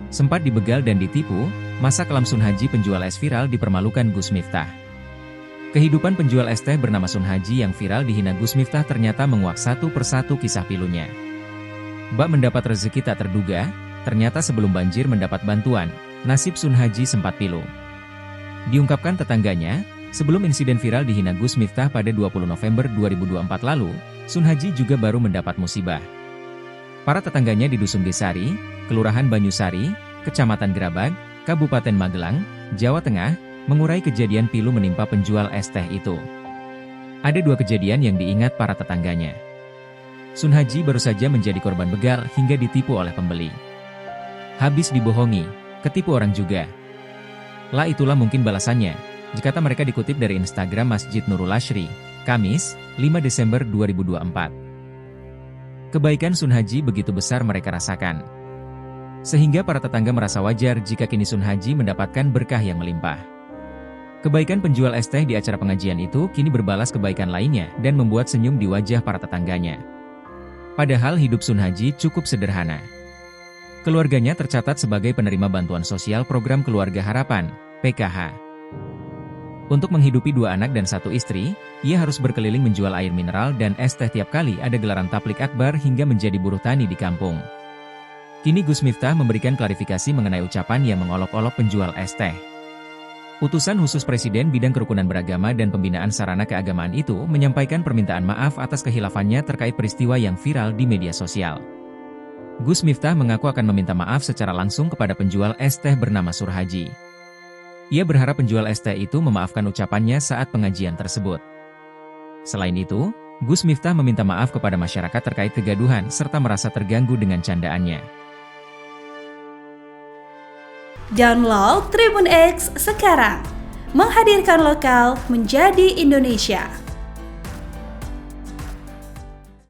Sempat dibegal dan ditipu, masa kelam Sun Haji penjual es viral dipermalukan Gus Miftah. Kehidupan penjual es teh bernama Sun Haji yang viral dihina Gus Miftah ternyata menguak satu persatu kisah pilunya. Bak mendapat rezeki tak terduga, ternyata sebelum banjir mendapat bantuan, nasib Sun Haji sempat pilu. Diungkapkan tetangganya, sebelum insiden viral dihina Gus Miftah pada 20 November 2024 lalu, Sun Haji juga baru mendapat musibah. Para tetangganya di Dusun Gesari, Kelurahan Banyusari, Kecamatan Gerabag, Kabupaten Magelang, Jawa Tengah, mengurai kejadian pilu menimpa penjual es teh itu. Ada dua kejadian yang diingat para tetangganya. Sun Haji baru saja menjadi korban begal hingga ditipu oleh pembeli. Habis dibohongi, ketipu orang juga. Lah itulah mungkin balasannya, jika mereka dikutip dari Instagram Masjid Nurul Ashri, Kamis, 5 Desember 2024. Kebaikan Sun Haji begitu besar mereka rasakan. Sehingga para tetangga merasa wajar jika kini Sun Haji mendapatkan berkah yang melimpah. Kebaikan penjual es teh di acara pengajian itu kini berbalas kebaikan lainnya dan membuat senyum di wajah para tetangganya. Padahal hidup Sun Haji cukup sederhana. Keluarganya tercatat sebagai penerima bantuan sosial program Keluarga Harapan, PKH. Untuk menghidupi 2 anak dan 1 istri, ia harus berkeliling menjual air mineral dan es teh tiap kali ada gelaran tablik akbar hingga menjadi buruh tani di kampung. Kini Gus Miftah memberikan klarifikasi mengenai ucapan yang mengolok-olok penjual es teh. Utusan khusus Presiden Bidang Kerukunan Beragama dan Pembinaan Sarana Keagamaan itu menyampaikan permintaan maaf atas kehilafannya terkait peristiwa yang viral di media sosial. Gus Miftah mengaku akan meminta maaf secara langsung kepada penjual es teh bernama Sur Haji. Ia berharap penjual es teh itu memaafkan ucapannya saat pengajian tersebut. Selain itu, Gus Miftah meminta maaf kepada masyarakat terkait kegaduhan serta merasa terganggu dengan candaannya. Download Tribun X sekarang, menghadirkan lokal menjadi Indonesia.